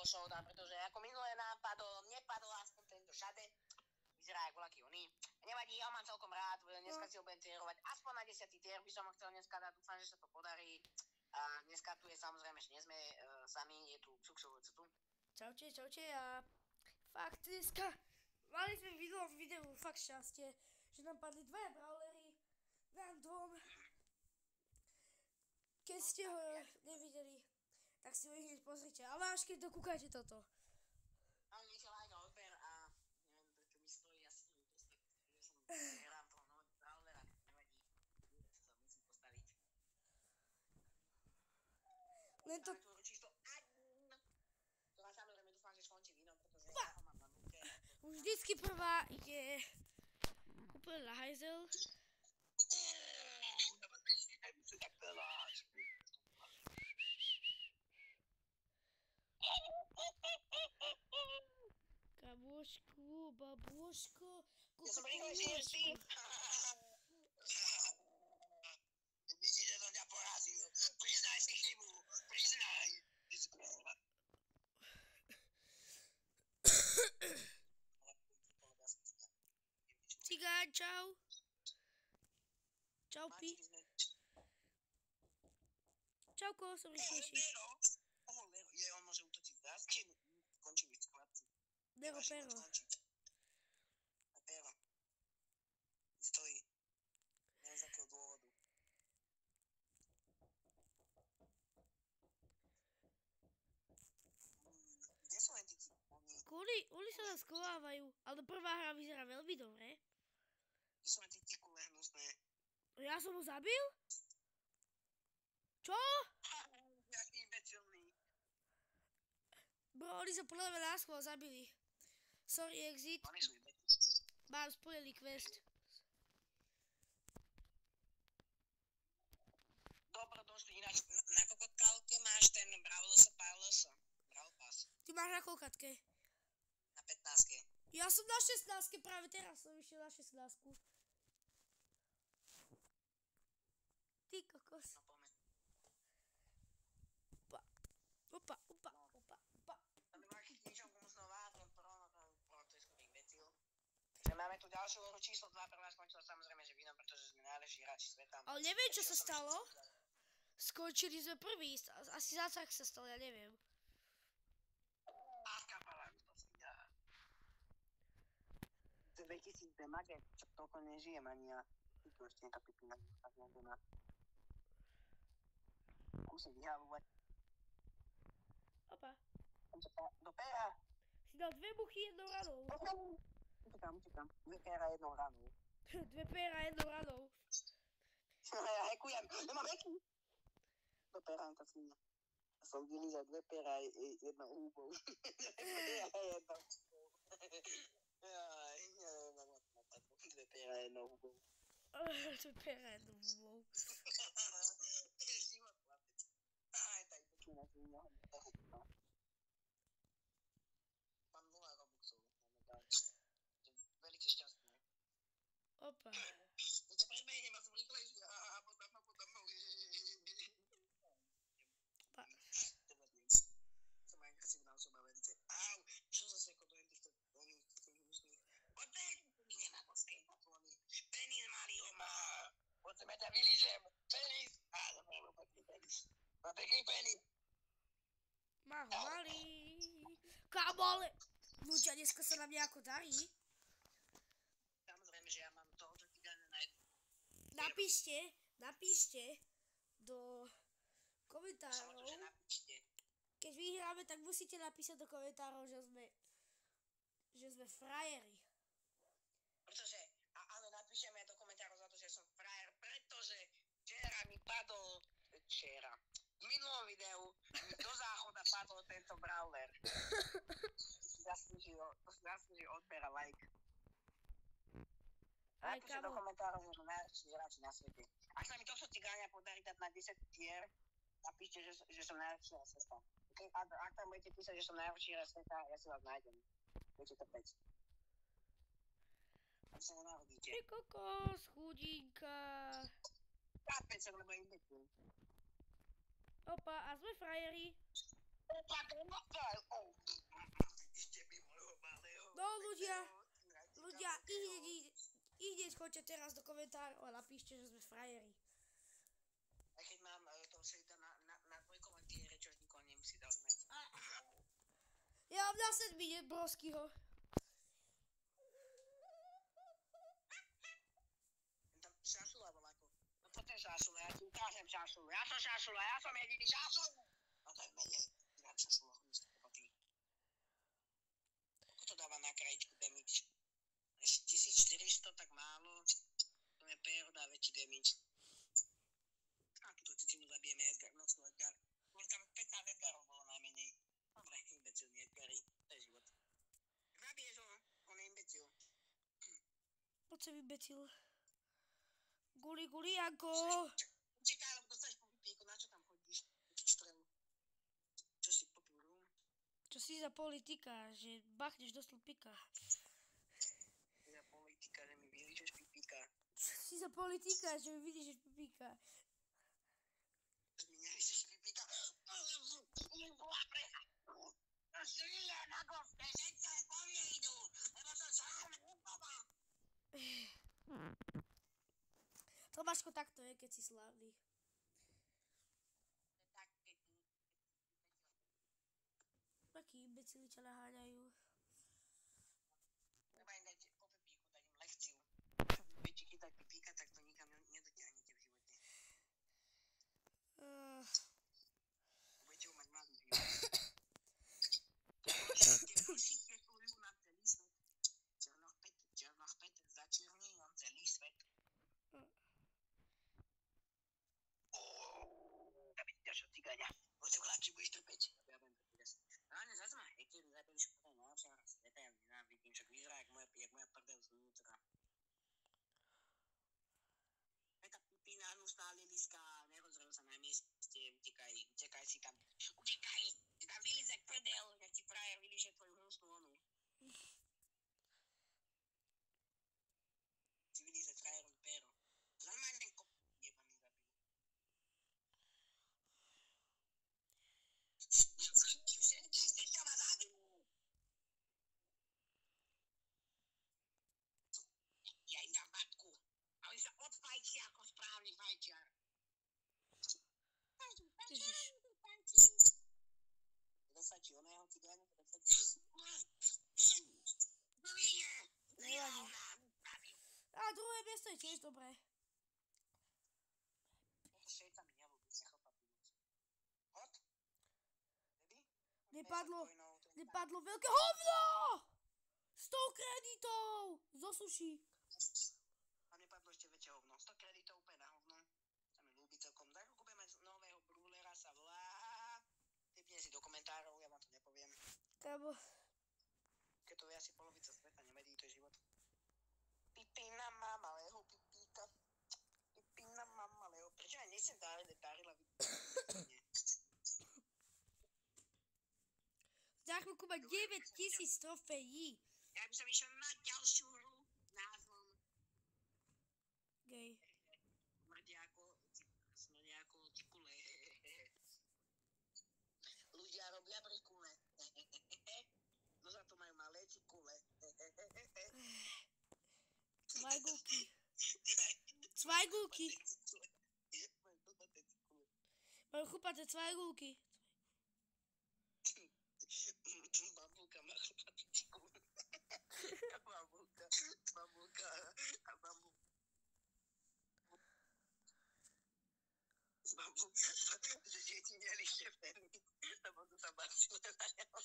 showdown, pretože ako minulé nepadol aspoň tento všade. Vyzerá ako laký oný. Nevadí, ja ho mám celkom rád, dneska si ho budem tierovať. Aspoň na 10. tier by som ho chcel dneska dať, dúfam, že sa to podarí. A dneska tu je samozrejme, že nie sme sami, je tu Xuxovúca tu. Čaute a fakt dneska mali sme v minulom videu fakt šťastie, že nám padli dvaja brawlery random. Keď ste ho nevideli, tak si ho hneď pozrite, ale až keď dokúkajte toto. Ale nech je like a odber a neviem, prečo mi stojí asi tu proste, že som hrám toho nového brawlera, nevadí, sa musím postaviť. Len to... To samozrejme dúfam, že skončí vínom, pretože ja ho mám na nuke. Už vždycky prvá ide úplne na hajzel. Kamošku, babúško, Ja som rýchlejší než ty. Vidíš, že som ťa porazil. Priznaj si chybu. Priznaj. Cigán, čau. Čau, pi. Čauko, som rýchlejší. Je, on môže útočiť z dásky, končí byť v chlapci. Pero. A pero. Stojí. Neviem z akého dôvodu. Kde sú len tí cipóni? Oni sa nás skovávajú, ale prvá hra vyzerá veľmi dobre. Kde sú len tí cikule hnusné? Ja som ho zabil? Čo? Jaký imbecilný. Bro, oni sa podľa mňa náschvál zabili. Sorry, exit. Oni sú imbecilní. Mám splnený quest. Dobrodošli, ináč na kokotkalke máš ten Brawl Pass. Ty máš na koľkatke? Na 15. Ja som na 16, práve teraz som išiel na 16. Ty kokos. No poďme. Opa. Tam je máš knižovku znova, ten pro, to je skôr imbecil. Takže máme tu ďalšiu hru číslo 2, prvá skončila samozrejme, že vínom, pretože sme najlepší hráči sveta. Ale neviem, čo sa stalo. Skončili sme prvý, asi zázrak sa stalo, ja neviem. Kapala, to si dá. 2000 damage, čo toľko nežijem ani ja. Tu ešte nejaká pipina, tak nejde na kúsek vyhavovať. Opa. Do péra. Si dal 2 buchy jednou ranou. Utekám. 2 péra jednou ranou. 2 péra jednou ranou. Ja hekujem, nemám heky. Do péra, to si mňa. Som vylízal 2 péra jednou húbou. 2 péra jednou húbou. 2 péra jednou húbou. Život chlapec. Aj tak počúna si mňa. Mám 0 robuxov. Velice šťastné. Opa. Ja ťa predbehnem a som rýchlejší. Postav ma. Opa. Som agresívna osoba velice. Au, čo zase ako dojem týchto hnusných. Poďte, nie na boskej patlony. Penis malý ho má. Poďme ťa vylížem. Penis. Dobre, pekný penis. Má pekný penis. Má ho malý. Kámo, ale ľudia, dneska sa nám nejako darí. Samozrejme, že ja mám toho, čo ti dáne na jednu. Napíšte do komentárov. Samozrejme, že napíšte. Keď vyhráme, tak musíte napísať do komentárov, že sme frajeri. Pretože, áno, napíšeme do komentárov za to, že som frajer, pretože včera mi padol, v minulom videu mi do záchoda padol tento brawler. Zaslúži odber a like. Napíšte do komentárov, že som najlepší hráč na svete. Ak sa mi tohto cigáňa podarí dať na 10 tier, napíšte, že som najlepší hráč sveta. Okay? Ak tam budete písať, že som najlepší hráč sveta, ja si vás nájdem. Budete to 5. Ak sa nenahodíte. Ty kokos, chudinka. Kápec, lebo je imbecil. Opa, a sme frajeri. Ešte by môjho malého. No ľudia, hneď choďte teraz do komentárov a napíšte, že sme frajeri. A keď mám to sejda na dvojkovom tiere, čo nikoho nemusí zaujímať. Ja mám na sedmine Broskyho. Tam šašula voľako. No poď ten šašula, ja ti ukážem šašulu. Ja som šašula, ja som jediný šašul. No to je menej. Dám šašulu, nič to patrí. Koľko to dáva na krajičku damage? 1400, tak málo. To je PR dá väčší damage. A túto cicinu zabijeme Edgar, nocnú Edgar. Bolo tam 15 Edgarov bolo najmenej. Dobre, imbecilný Edgary, to je život. Zabiješ ho, on je imbecil. Poď sa vybecil. Guli, Janko. Čekaj, lebo dostaneš po pipíku, na čo tam chodíš? Čo si popil rum? Čo si za politika, že bachneš do stĺpika? Za politika, že mi vylížeš pipíka. Si za politika, že mi vylížeš pipíka. Mi nelížeš pipíka. Žije na gofte, všetce po mne idú, lebo som šálne úpova. Tomáško, takto je, keď si slávny. Takí imbecili, čo naháňajú. Treba im dať po pipíku, dať im lekciu. Budete chytať pipíka, tak to nikam nedotiahnete v živote. Budete ho mať malý život. Prosíte túľu na celý svet. Černoch Petr začerní vám celý svet. David, ďalšieho cigáňa. Poď sa hľadči, budeš trpeť. Ja budem trpeť. Ráne zase ma hekeri zabili škoda najlepšia hra sveta. Ja nenávidím, však vyzerá jak moja prdel zvnútra. Tá pipína hnusná liliská, nerozrel sa na mieste, utekaj si tam. Utekaj! Ty tam vylízek prdel, jak ti frajer vylíže tvoju hnusnú onu. Si vylíze frajerom péro. Normálne ten kop jebaný zabil. Všetkých si to ma zabil! Ja im dám vatku. A oni sa odfajčia ako správny fajčiar. Dostačí oného cigáňa, dostačí. Nevadí. A druhé miesto je tiež dobré. Toto šejta mi nelúbi, nechlpatý moc. Hot? Baby? Nepadlo veľké hovno! 100 kreditov! Zo sushi. A nepadlo ešte väčšie hovno. 100 kreditov úplne na hovno. Sa mi ľúbi celkom. Tak ako budeme mať nového brúlera, sa volá... Typne si do komentárov, ja vám to nepoviem. Kámo. Keď to vie asi polovica sveta, nevedí, to je život. Pipína má malého pipíka. Pipína má malého. Prečo ja nesem dárila vidieť? Za chvíľku má 9000 trofejí. Ja by som išiel na ďalšiu hru názvom Gej. Smrdiako cikule. Ľudia robia brikule. No za to majú malé cikule. Cvajgulky. Majú chupaté cvajgulky. Babulka má chupaté cikule. Babulka a babulka. Že deti mieli šefény, lebo to sa bacile na ňo.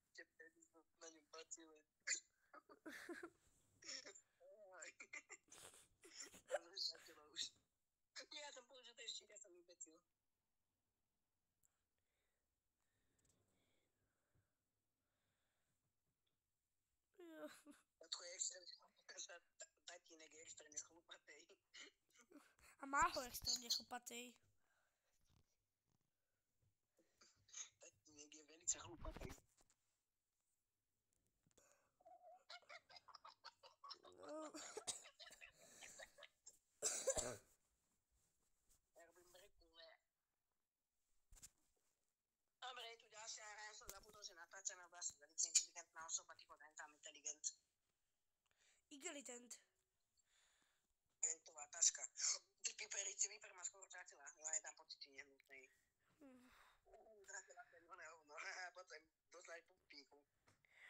Šefény sa na ňu bacile. Nie, ja som povedal, že to je štík, ja som vybecil. To je tatínek je extrémne chlupatej. A má ho extrémne chlupatej. Tatínek je veľmi chlupatej. Igelitent. Gentová taška. Ty piperici, vyper ma skoro tratila. No aj tam pocity nehnutnej. Tratila červené hovno. Potom dostali pupíku.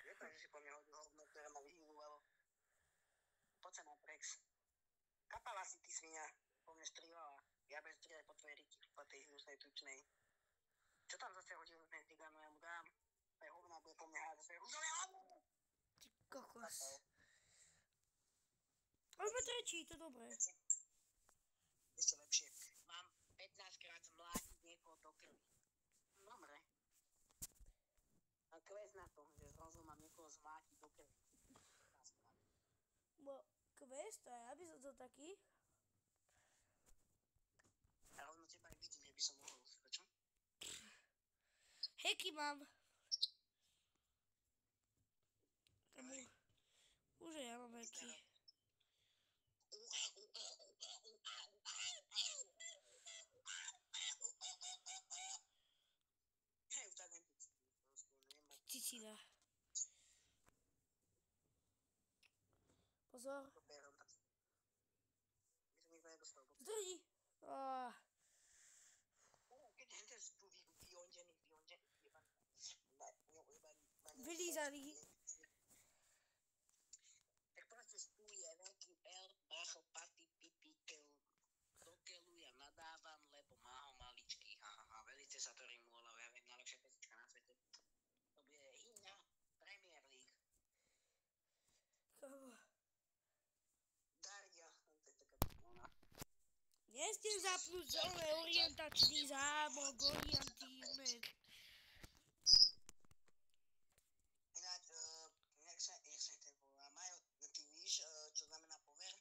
Je to, že si po mne hodil hovno, ktoré ma vyhýlovalo. Poď sa na prex. Kapala si ty svinia. Po mne strieľala. Ja bez strieľať po tvojej riti, po tej hnusnej tučnej. Čo tam zase hodil ten cigán, no ja mu dám. Aj hovna bude po mne hádať svoje hnusové hovno. Ty kokos. Ale sme tretí, to dobré. Ešte lepšie. Mám 15 krát zmlátiť niekoho do krvi. Dobre. A quest na to, že zrazu mám niekoho zmlátiť do krvi. Bo quest, a ja by som to taký. A rovno teba aj vidím, že by som mohol. Prečo? Heky mám. Už ja mám heky. Cicina. Pozor. Zdrži. Keď hente sú tu vyondení. Vylízaný. Tak proste tu je veľký L, bachl, paty, pipi, keľu. Do keľu ja nadávam, lebo má ho maličký. Velice sa to rimúlo, ja viem, najlepšia pesička na svete. To bude hymna Premier League. Daria, to je taká ona. Neste zapnúť zóne orientačný zámok, orientímek. Ináč, jak sa ten volá, Majo, ty víš, čo znamená pover?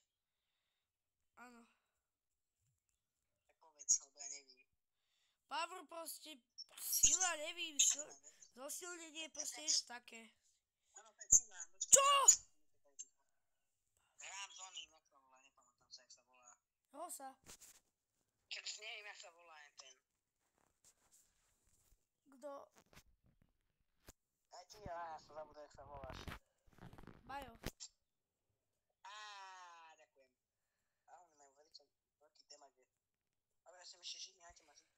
Áno. Tak povedz, lebo ja nevím. Power proste, sila, nevím, zosilnenie proste je také. Áno, to je sila. Čo? Hrám zóny, jak sa volá, nepamätám sa, jak sa volá. Rosa. Keď už neviem, jak sa volá ten. Kto? Aj ty, ja som zabudol, jak sa voláš. Majo. Ďakujem. Oni majú veľký damage. Ale ja som ešte živý, hajte ma žiť.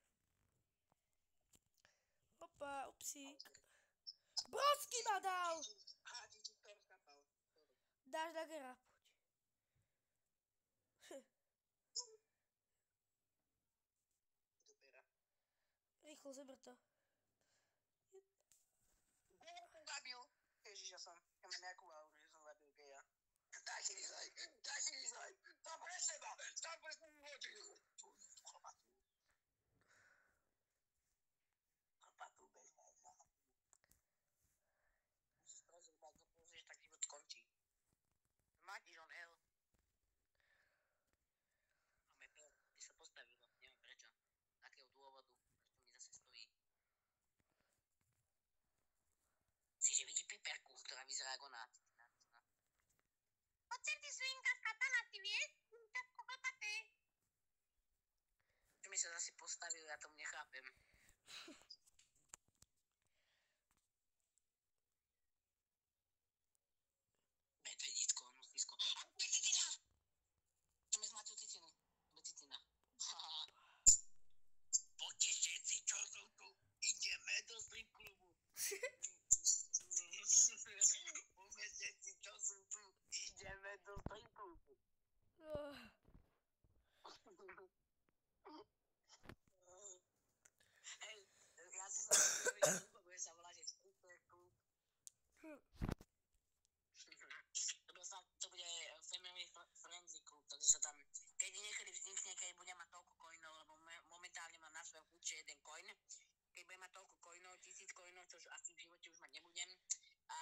Opa, upsík. Brodsky ma dal! Ty to rozkapal. Dáš na gera, poď. Dupera. Rýchlo, zeber to. Zabil. Ježiš, ja mám nejakú auru, že som zabil geja. Daj si dislike. Tam pre seba hodinu. Chlpatú bez hajza. Musíš spraviť, ak ho pozrieš, tak život skončí. Mátiš on L. Máme P, kde sa postavilo, neviem prečo. Z akého dôvodu, prečo mi zase stojí. Si, že vidí piperku, ktorá vyzerá ako nácitina. Poď sem, ty svinka skataná, ty vieš? Svinkasko chlapaté. Čo mi sa zase postavil, ja tomu nechápem. Medvedítko, hnusnisko. A to je citina! Čo mi zmátil citinu? To je citina. Poďte všetci, čo sú tu. Ideme do strip klubu. Poďte všetci, čo sú tu. Ideme do strip klubu. Hej, ja si sa bude sa volať, že stripper klub. To bude family friendly klub, takže sa tam, keď niekedy vznikne, keď budem mať toľko coinov, lebo momentálne mám na svojom účte jeden coin, keď budem mať toľko coinov, 1000 coinov, čo asi v živote už mať nebudem, a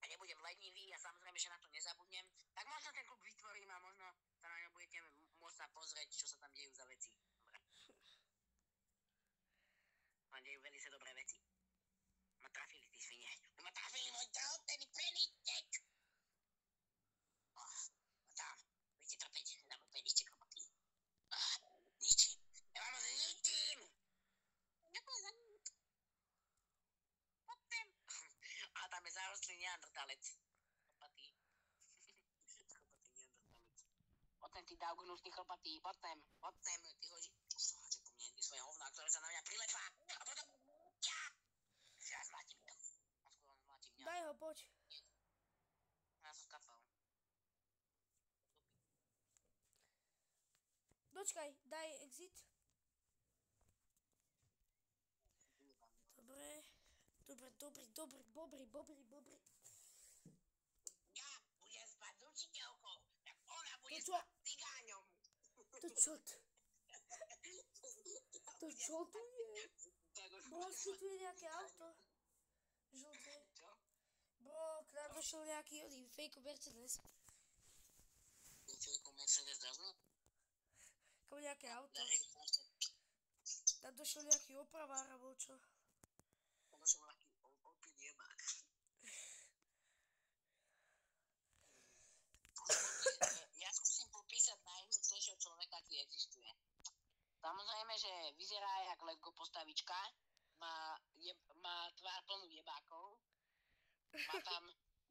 nebudem lenivý a samozrejme, že na to nezabudnem, tak možno ten klub vytvorím a možno sa na ňo budete môcť sa pozrieť, čo sa tam dejú za veci. Dobre. Tam dejú veľmi sa dobré veci. Ma trafili tí svine. Ma trafili môj trautený peníček. Ma tam. Budete trpeť. Dám mu peníček, chlapatý. Ničím. Ja vám zničím. Ďakujem za nič. Poďtem. A tam je zarostlý neandertalec. Chlapatý. ty dav gnusný chlpatý, poď sem, ty hodí. Čo po mne, ty svoje hovná, ktoré sa na mňa prilepá. A potom... Ja! Ja zmlátim to. A skôr on zmláti mňa. Daj ho, poď. Ja som skapal. Dočkaj, daj exit. Dobre, bobri. Ja budem spať s učiteľkou, tak ona bude To čo? spať s cigáňom. To čo tu je? Bro, tu je nejaké auto. Žlté. Čo? Bro, k nám došiel nejaký fake Mercedes. Fake Mercedes dažno? Kam nejaké auto. Tam došiel nejaký opravár, alebo čo? Tam došiel nejaký opil jebák. Ja skúsim popísať najhnusnejšieho človeka, aký existuje. Samozrejme, že vyzerá jak Lego postavička, má tvár plnú jebákov, má tam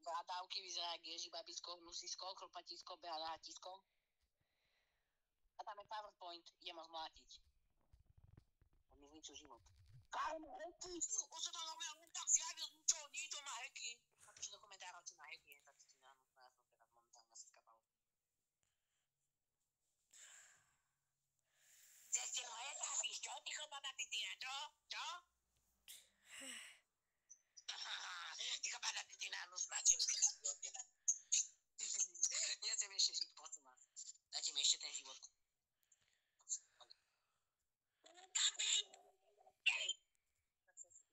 brádavky, vyzerá jak Ježi babisko, hnusisko, chlpatisko, beha na hatisko. A tam je PowerPoint, idem ho zmlátiť. On mi zničil život. Kámo, heky! On sa tam na mňa len tak zjavil, čo, nie to má heky. Napíš do komentárov, či má heky, tak si na ja som teraz momentálne asi skapal. Ste ho netrafíš, čo? Ty chlpatá, ty na čo? Čo? Ty chlpatá, ty na hnusná, čo? Ja chcem ešte žiť, prosím vás. Dajte mi ešte ten život.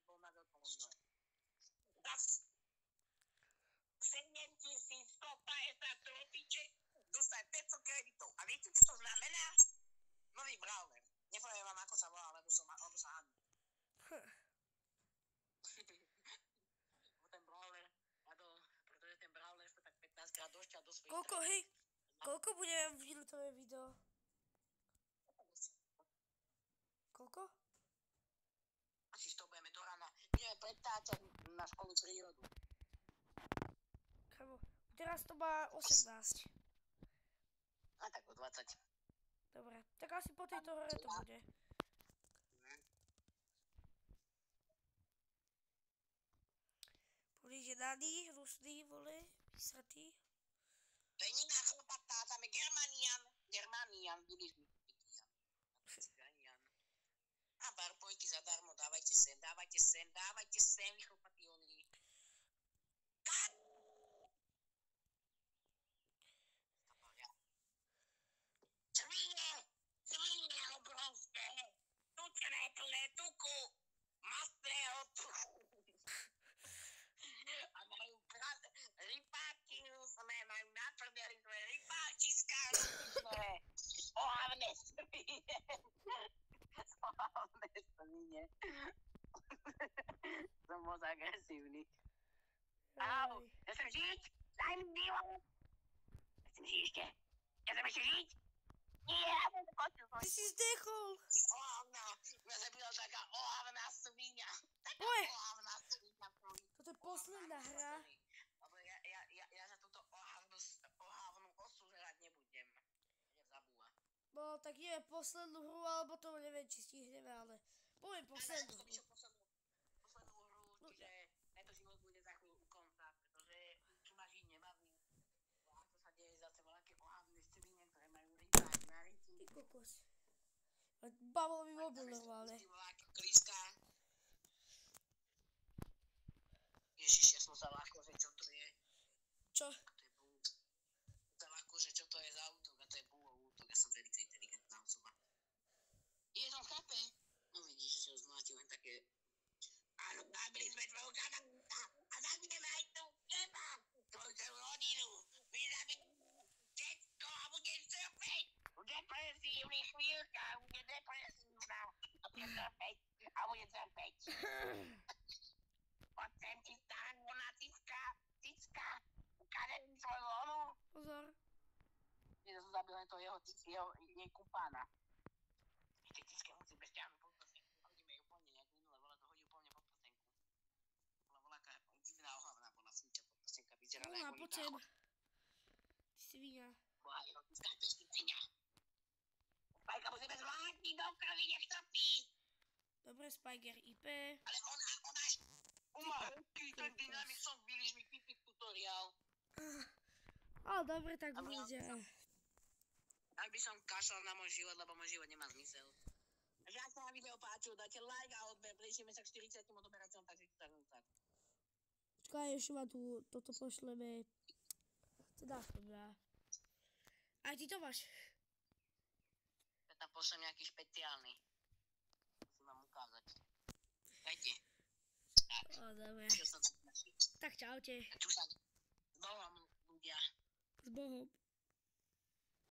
Bol na veľkom omyle. Zas 7150 tropiček dostaj 500 kreditov. A viete, čo to znamená? Nový brawler. Nepoviem vám, ako sa volá, lebo sa hádam. Ten brawler, pretože ten brawler sa tak 15 krát došťal do svojich... Koľko budeme minútové video? Koľko? Asi 100 budeme do rána. Budeme pretáčať na školu prírodu. Kamo, teraz to má 18. A tak o 20. Dobre, tak asi po tejto hore to bude. Príde Nani, hnusný, vole, vysratý. To je Nina chlpatá, tam je Germanian, budeš mi Germanian. A barpojky zadarmo, dávajte sem, vy chlpatí only. Svine obrovské, tučené plné tuku, mastného tuku. A majú rypáky hnusné, majú na prdeli svoje rypáčiská hnusné. Ohavné svine. Som moc agresívny. Au, ja chcem žiť, daj mi divo. Ja chcem žiť ešte. Ja chcem ešte žiť. Nie, Ty si zdechol. ohavná, mňa zabila taká ohavná svinia. Taká Oj. ohavná svinia. Toto je posledná hra. Lebo ja za túto ohavnú osu žrať nebudem. Idem zabúva. No, tak je poslednú hru, alebo to neviem, či stihneme, ale poviem poslednú hru. Poslednú hru, čiže tento život bude za chvíľu u konca, pretože tu ma žiť nebaví. A to sa deje zase veľké ohavné svine, ktoré majú rybák na rytí. Ty kokos. Bavol mi mobil normálne. Ježiš, ja som sa ľahko, že čo to je. Čo? To je bú. To je ľahko, že čo to je za útok a to je búho útok. Ja som veľmi inteligentná osoba. Je som chápe. No vidíš, že si ho zmlátil len také. Áno, zabili sme tvoju kamaráta a zabijeme aj tú teba, tvoju celú rodinu. My zabijeme všetko a budeš surfeť. Depresívny chvíľka, bude depresívna. A bude surfeť. Poď sem ti stáhnu cicka. Ukážem svoju onu. Pozor. Ja som zabil len to jej kumpána. Tej cicke musím stiahnuť pod prstenku. Hodíme ju úplne nejak minule, volá to hodí úplne pod prstenku. Bola aká divná ohavná bola súča pod prstenka. Vyzerala No, ako poď sem. Ty svinia. Boha, skápeš ty svinia. Spiger IP. Ale on má hokej, ten Dynamic Song Village mi pípi tutoriál. Dobre, tak Dobre. bude. Tak by som kašľal na môj život, lebo môj život nemá zmysel. Takže ak sa na video páčilo, dajte like a odber, prejdeme sa k 40 odoberateľom, takže to tak tak. Počkaj, ešte ma tu, toto pošleme. Teda aspoň. Aj ty to máš. Ja tam pošlem nejaký špeciálny. Musím vám ukázať. Dajte. Tak. Dobre. Čo som sa snažil. Tak čaute. Tu sa s Bohom ľudia. S Bohom.